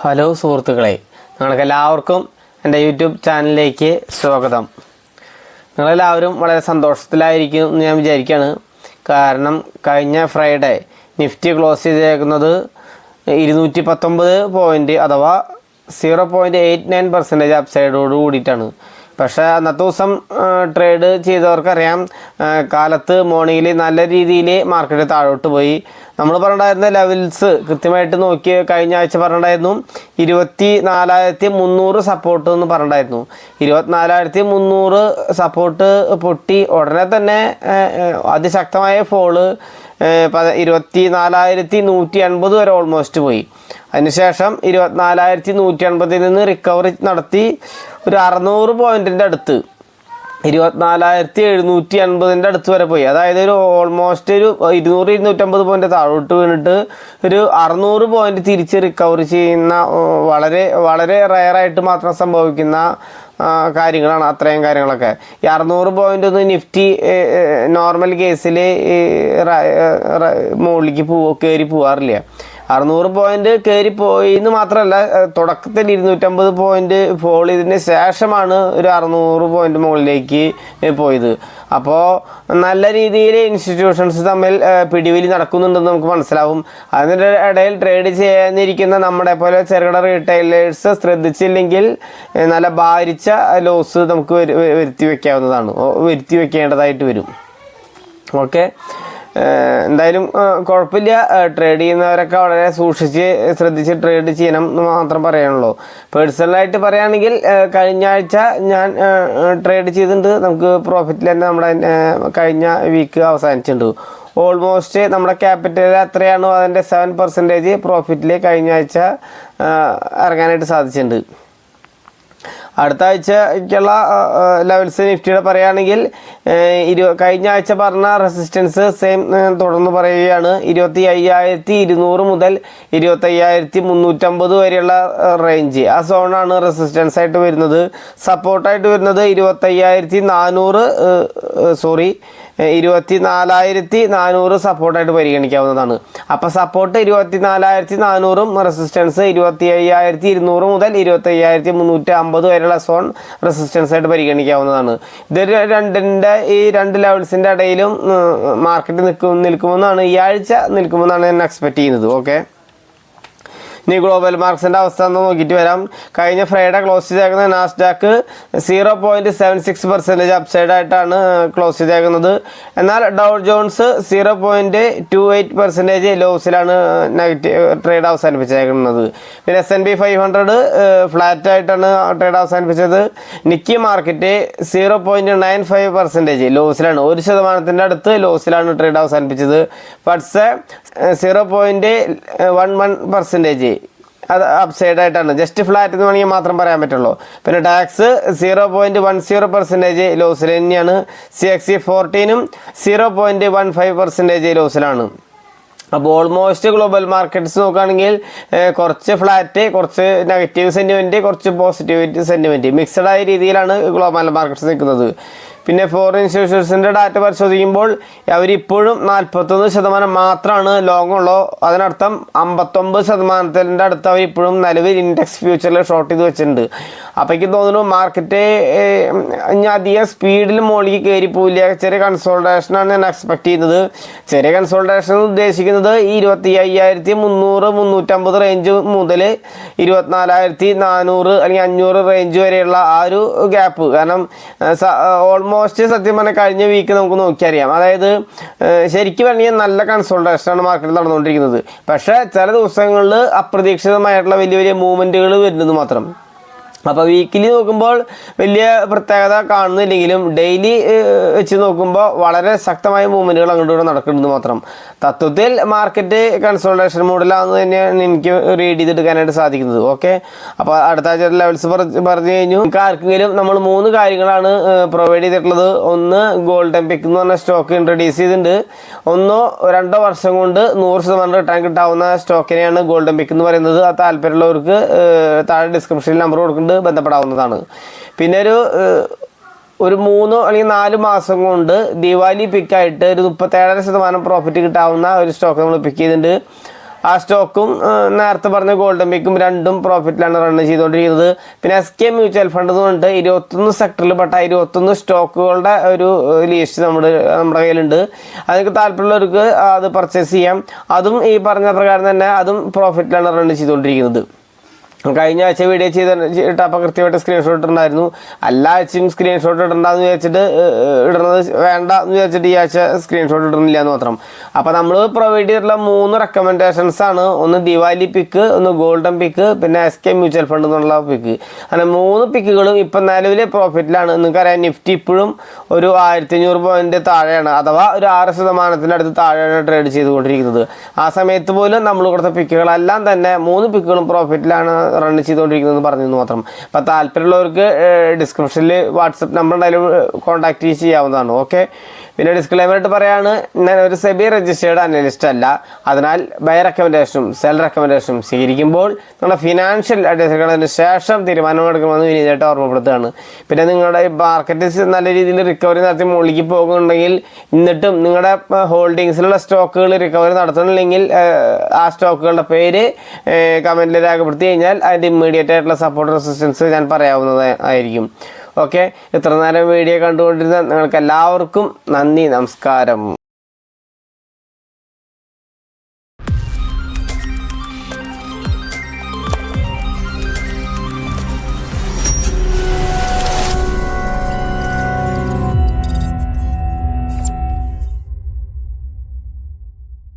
Hello സുഹൃത്തുക്കളെ, നിങ്ങൾക്കെല്ലാവർക്കും എൻ്റെ യൂട്യൂബ് ചാനലിലേക്ക് സ്വാഗതം. നിങ്ങളെല്ലാവരും വളരെ സന്തോഷത്തിലായിരിക്കും എന്ന് ഞാൻ വിചാരിക്കുകയാണ്. കാരണം കഴിഞ്ഞ ഫ്രൈഡേ നിഫ്റ്റി ക്ലോസ് ചെയ്തേക്കുന്നത് 219 പോയിൻ്റ് അഥവാ 0.89% അപ്സൈഡോട് കൂടിയിട്ടാണ്. പക്ഷേ അന്നത്തെ ദിവസം ട്രേഡ് ചെയ്തവർക്കറിയാം, കാലത്ത് മോർണിംഗിൽ നല്ല രീതിയിൽ മാർക്കറ്റ് താഴോട്ട് പോയി. നമ്മൾ പറഞ്ഞിട്ടുണ്ടായിരുന്ന ലെവൽസ് കൃത്യമായിട്ട് നോക്കി കഴിഞ്ഞ ആഴ്ച പറഞ്ഞിട്ടുണ്ടായിരുന്നു. 24,300 സപ്പോർട്ട് എന്ന് പറഞ്ഞിട്ടുണ്ടായിരുന്നു. 24,300 സപ്പോർട്ട് പൊട്ടി ഉടനെ തന്നെ അതിശക്തമായ ഫോള് 24,180 വരെ ഓൾമോസ്റ്റ് പോയി. അതിനുശേഷം 24,180 നിന്ന് റിക്കവറി നടത്തി ഒരു 600 പോയിൻറ്റിൻ്റെ അടുത്ത് 24,780 അടുത്ത് വരെ പോയി. അതായത് ഒരു ഓൾമോസ്റ്റ് ഒരു 200-250 പോയിൻ്റ് താഴോട്ട് വീണിട്ട് ഒരു 600 പോയിൻ്റ് തിരിച്ച് റിക്കവറി ചെയ്യുന്ന വളരെ വളരെ റയറായിട്ട് മാത്രം സംഭവിക്കുന്ന കാര്യങ്ങളാണ് അത്രയും കാര്യങ്ങളൊക്കെ. ഈ 600 പോയിൻ്റ് ഒന്നും നിഫ്റ്റി നോർമൽ കേസിൽ മുകളിലേക്ക് കയറി പോകാറില്ല. 600 പോയിൻ്റ് കയറിപ്പോയി എന്ന് മാത്രമല്ല, തുടക്കത്തിൽ 250 പോയിൻ്റ് ഫോൾ ചെയ്തതിന് ശേഷമാണ് ഒരു 600 പോയിൻ്റ് മുകളിലേക്ക് പോയത്. അപ്പോൾ നല്ല രീതിയിൽ ഇൻസ്റ്റിറ്റ്യൂഷൻസ് തമ്മിൽ പിടിവലി നടക്കുന്നുണ്ടെന്ന് നമുക്ക് മനസ്സിലാവും. അതിൻ്റെ ഇടയിൽ ട്രേഡ് ചെയ്യാനിരിക്കുന്ന നമ്മുടെ പോലെ ചെറുകിട റീറ്റെയിലേഴ്സ് ശ്രദ്ധിച്ചില്ലെങ്കിൽ നല്ല ഭാരിച്ച ലോസ് നമുക്ക് വരുത്തി വെക്കേണ്ടതായിട്ട് വരും. ഓക്കെ, എന്തായാലും കുഴപ്പമില്ല. ട്രേഡ് ചെയ്യുന്നവരൊക്കെ വളരെ ശ്രദ്ധിച്ച് ട്രേഡ് ചെയ്യണം എന്ന് മാത്രം പറയാനുള്ളൂ. പേഴ്സണലായിട്ട് പറയുകയാണെങ്കിൽ കഴിഞ്ഞ ആഴ്ച ഞാൻ ട്രേഡ് ചെയ്തിട്ടുണ്ട്. നമുക്ക് പ്രോഫിറ്റിൽ തന്നെ നമ്മുടെ കഴിഞ്ഞ വീക്ക് അവസാനിച്ചിട്ടുണ്ട്. ഓൾമോസ്റ്റ് നമ്മുടെ ക്യാപിറ്റൽ എത്രയാണോ അതിൻ്റെ 7% പ്രോഫിറ്റിൽ കഴിഞ്ഞ ആഴ്ച ഇറങ്ങാനായിട്ട് സാധിച്ചിട്ടുണ്ട്. അടുത്ത ആഴ്ചക്കുള്ള ലെവൽസ് നിഫ്റ്റിയുടെ പറയുകയാണെങ്കിൽ കഴിഞ്ഞ ആഴ്ച പറഞ്ഞ റെസിസ്റ്റൻസ് സെയിം തുടർന്ന് പറയുകയാണ്. 25,200 മുതൽ 25,350 വരെയുള്ള റേഞ്ച്, ആ സോണാണ് റെസിസ്റ്റൻസ് ആയിട്ട് വരുന്നത്. സപ്പോർട്ടായിട്ട് വരുന്നത് 24,400 സപ്പോർട്ടായിട്ട് പരിഗണിക്കാവുന്നതാണ്. അപ്പോൾ സപ്പോർട്ട് 24,400 റെസിസ്റ്റൻസ് 25,200 മുതൽ 25,350 വരെയുള്ള സോൺ റെസിസ്റ്റൻസ് ആയിട്ട് പരിഗണിക്കാവുന്നതാണ്. ഈ രണ്ട് ലെവൽസിൻ്റെ ഇടയിലും മാർക്കറ്റ് നിൽക്കുമെന്നാണ് ഈ ആഴ്ച നിൽക്കുമെന്നാണ് ഞാൻ എക്സ്പെക്റ്റ് ചെയ്യുന്നത്. ഓക്കെ, ഇനി ഗ്ലോബൽ മാർക്കറ്റ്സിൻ്റെ അവസ്ഥ എന്ന് നോക്കിയിട്ട് വരാം. കഴിഞ്ഞ ഫ്രൈഡേ ക്ലോസ് ചെയ്തേക്കുന്ന നാസ്ഡാക്ക് 0.76% അപ്സൈഡായിട്ടാണ് ക്ലോസ് ചെയ്തേക്കുന്നത്. എന്നാൽ ഡൗ ജോൺസ് 0.28% ലോസിലാണ് ട്രേഡ് അവസാനിപ്പിച്ചേക്കുന്നത്. പിന്നെ S&P 500 ഫ്ലാറ്റായിട്ടാണ് ട്രേഡ് അവസാനിപ്പിച്ചത്. നിക്കി മാർക്കറ്റ് 0.95% ലോസിലാണ്, 1% അടുത്ത് ലോസിലാണ് ട്രേഡ് അവസാനിപ്പിച്ചത്. പക്ഷേ 0.11% അത് അപ്സൈഡായിട്ടാണ്, ജസ്റ്റ് ഫ്ലാറ്റ് എന്ന് വേണമെങ്കിൽ മാത്രം പറയാൻ പറ്റുള്ളൂ. പിന്നെ ടാക്സ് 0.10% ലോസിൽ തന്നെയാണ്. CAC 40 0.15% ലോസിലാണ്. അപ്പോൾ ഓൾമോസ്റ്റ് ഗ്ലോബൽ മാർക്കറ്റ്സ് നോക്കുകയാണെങ്കിൽ കുറച്ച് ഫ്ലാറ്റ്, കുറച്ച് നെഗറ്റീവ് സെൻറ്റിമെൻറ്റ്, കുറച്ച് പോസിറ്റീവ് സെൻറ്റിമെൻറ്റ്, മിക്സഡായ രീതിയിലാണ് ഗ്ലോബൽ മാർക്കറ്റ്സ് നിൽക്കുന്നത്. പിന്നെ ഫോറിൻ ഇൻസ്റ്റിറ്റ്യൂഷൻസിൻ്റെ ഡാറ്റ പരിശോധിക്കുമ്പോൾ അവരിപ്പോഴും 41% മാത്രമാണ് ലോങ് ഉള്ളൂ. അതിനർത്ഥം 59% അടുത്ത് അവരിപ്പോഴും നിലവിൽ ഇൻഡെക്സ് ഫ്യൂച്ചറിൽ ഷോർട്ട് ചെയ്ത് വെച്ചിട്ടുണ്ട്. അപ്പോൾ എനിക്ക് തോന്നുന്നു മാർക്കറ്റ് ഇനി അധികം സ്പീഡിൽ മുകളിലേക്ക് കയറിപ്പോയില്ല. ചെറിയ കൺസോൾട്ടേഷനാണ് ഞാൻ എക്സ്പെക്ട് ചെയ്യുന്നത്. ചെറിയ കൺസോൾട്ടേഷൻ ഉദ്ദേശിക്കുന്നത് 25,300-350 റേഞ്ച് മുതൽ 24,400 അല്ലെങ്കിൽ 500 റേഞ്ച് വരെയുള്ള ആ ഒരു ഗ്യാപ്പ്. കാരണം ഓൾമോസ്റ്റ് സത്യം പറഞ്ഞാൽ കഴിഞ്ഞ വീക്ക് നമുക്ക് നോക്കിയറിയാം. അതായത് ശരിക്കും പറഞ്ഞാൽ നല്ല കൺസോൾട്ടേഷനാണ് മാർക്കറ്റിൽ നടന്നുകൊണ്ടിരിക്കുന്നത്. പക്ഷേ ചില ദിവസങ്ങളിൽ അപ്രതീക്ഷിതമായിട്ടുള്ള വലിയ വലിയ മൂവ്മെൻറ്റുകൾ വരുന്നത് മാത്രം. അപ്പോൾ വീക്കിലി നോക്കുമ്പോൾ വലിയ പ്രത്യേകത കാണുന്നില്ലെങ്കിലും ഡെയിലി വെച്ച് നോക്കുമ്പോൾ വളരെ ശക്തമായ മൂവ്മെൻറ്റുകൾ അങ്ങോട്ട് നടക്കുന്നത് മാത്രം. തത്വത്തിൽ മാർക്കറ്റ് കൺസോൾട്ടേഷൻ മോഡിലാണെന്ന് തന്നെയാണ് എനിക്ക് റീഡ് ചെയ്തെടുക്കാനായിട്ട് സാധിക്കുന്നത്. ഓക്കെ, അപ്പോൾ അടുത്ത ആഴ്ച ലെവൽസ് പറഞ്ഞു കഴിഞ്ഞു. നമുക്ക് ആർക്കെങ്കിലും നമ്മൾ 3 കാര്യങ്ങളാണ് പ്രൊവൈഡ് ചെയ്തിട്ടുള്ളത്. ഒന്ന്, ഗോൾഡൻ പിക്ക് എന്ന് പറഞ്ഞ സ്റ്റോക്ക് ഇൻട്രൊഡ്യൂസ് ചെയ്തിട്ടുണ്ട്. 1-2 വർഷം കൊണ്ട് 100% റിട്ടേൺ കിട്ടാവുന്ന സ്റ്റോക്കിനെയാണ് ഗോൾഡൻ പിക്ക് എന്ന് പറയുന്നത്. ആ താല്പര്യമുള്ളവർക്ക് താഴെ ഡിസ്ക്രിപ്ഷനിൽ നമ്പർ കൊടുക്കുന്നുണ്ട്, ബന്ധപ്പെടാവുന്നതാണ്. പിന്നെ ഒരു 3 അല്ലെങ്കിൽ 4 മാസം കൊണ്ട് ദിവാലി പിക്കായിട്ട് ഒരു 37% പ്രോഫിറ്റ് കിട്ടാവുന്ന ഒരു സ്റ്റോക്ക് നമ്മൾ പിക്ക് ചെയ്തിട്ടുണ്ട്. ആ സ്റ്റോക്കും നേരത്തെ പറഞ്ഞ ഗോൾഡൻ പീക്കും രണ്ടും പ്രോഫിറ്റിലാണ് റൺ ചെയ്തുകൊണ്ടിരിക്കുന്നത്. പിന്നെ SK മ്യൂച്വൽ ഫണ്ട് എന്നുകൊണ്ട് 21 സെക്ടറിൽ പെട്ട 21 സ്റ്റോക്കുകളുടെ ഒരു ലിസ്റ്റ് നമ്മുടെ കയ്യിലുണ്ട്. അതൊക്കെ താല്പര്യമുള്ളവർക്ക് അത് പർച്ചേസ് ചെയ്യാം. അതും ഈ പറഞ്ഞ പ്രകാരം തന്നെ അതും പ്രോഫിറ്റിലാണ് റൺ ചെയ്തുകൊണ്ടിരിക്കുന്നത്. കഴിഞ്ഞ ആഴ്ച വീഡിയോ ഇട്ടപ്പോൾ കൃത്യമായിട്ട് സ്ക്രീൻഷോട്ട് ഇട്ടുണ്ടായിരുന്നു. എല്ലാ ആഴ്ചയും സ്ക്രീൻഷോട്ട് ഇടണ്ടെന്ന് വിചാരിച്ചിട്ട് ഇടുന്നത് വേണ്ട എന്ന് വിചാരിച്ചിട്ട് ഈ ആഴ്ച സ്ക്രീൻഷോട്ട് ഇടുന്നില്ല എന്ന് മാത്രം. അപ്പോൾ നമ്മൾ പ്രൊവൈഡ് ചെയ്തിട്ടുള്ള 3 റെക്കമെൻഡേഷൻസ് ആണ്. ഒന്ന് ദിവാലി പിക്ക്, ഒന്ന് ഗോൾഡൻ പിക്ക്, പിന്നെ SK മ്യൂച്വൽ ഫണ്ട് എന്നുള്ള പിക്ക്. അങ്ങനെ 3 പിക്കുകളും ഇപ്പം നിലവിൽ പ്രോഫിറ്റിലാണ്. നിങ്ങൾക്കറിയാം നിഫ്റ്റി ഇപ്പോഴും ഒരു 1500 പോയിന്റ് താഴെയാണ്, അഥവാ ഒരു 6% താഴെയാണ് ട്രേഡ് ചെയ്തുകൊണ്ടിരിക്കുന്നത്. ആ സമയത്ത് പോലും നമ്മൾ കൊടുത്ത പിക്കുകളെല്ലാം തന്നെ 3 പിക്കുകളും പ്രോഫിറ്റിലാണ് റൺ ചെയ്തുകൊണ്ടിരിക്കുന്നത് പറഞ്ഞെന്ന് മാത്രം. അപ്പോൾ താല്പര്യമുള്ളവർക്ക് ഡിസ്ക്രിപ്ഷനിൽ വാട്സപ്പ് നമ്പർ എന്തായാലും കോൺടാക്ട് ചെയ്യാവുന്നതാണ്. ഓക്കെ. പിന്നെ ഡിസ്ക്ലെയിമറായിട്ട് പറയാണ്, ഞാൻ ഒരു സെബി രജിസ്റ്റേർഡ് അനലിസ്റ്റ് അല്ല. അതിനാൽ ബൈ റെക്കമെൻഡേഷനും സെൽ റെക്കമെൻഡേഷനും സ്വീകരിക്കുമ്പോൾ നിങ്ങളുടെ ഫിനാൻഷ്യൽ അഡ്വൈസറുകളതിന് ശേഷം തീരുമാനമെടുക്കണമെന്ന് വിനീതമായിട്ട് ഓർമ്മപ്പെടുത്തുകയാണ്. പിന്നെ നിങ്ങളുടെ മാർക്കറ്റ് നല്ല രീതിയിൽ റിക്കവറി നടത്തി മുകളിലേക്ക് പോകുന്നുണ്ടെങ്കിൽ എന്നിട്ടും നിങ്ങളുടെ ഹോൾഡിങ്സിലുള്ള സ്റ്റോക്കുകൾ റിക്കവറി നടത്തുന്നില്ലെങ്കിൽ ആ സ്റ്റോക്കുകളുടെ പേര് കമൻറ്റിൽ രേഖപ്പെടുത്തി കഴിഞ്ഞാൽ അതിൻ്റെ ഇമ്മീഡിയറ്റ് ആയിട്ടുള്ള സപ്പോർട്ട് റെസിസ്റ്റൻസ് ഞാൻ പറയാവുന്നതായിരിക്കും. ഓക്കെ. ഇത്ര നേരം വീഡിയോ കണ്ടുകൊണ്ടിരുന്ന നിങ്ങൾക്ക് എല്ലാവർക്കും നന്ദി, നമസ്കാരം.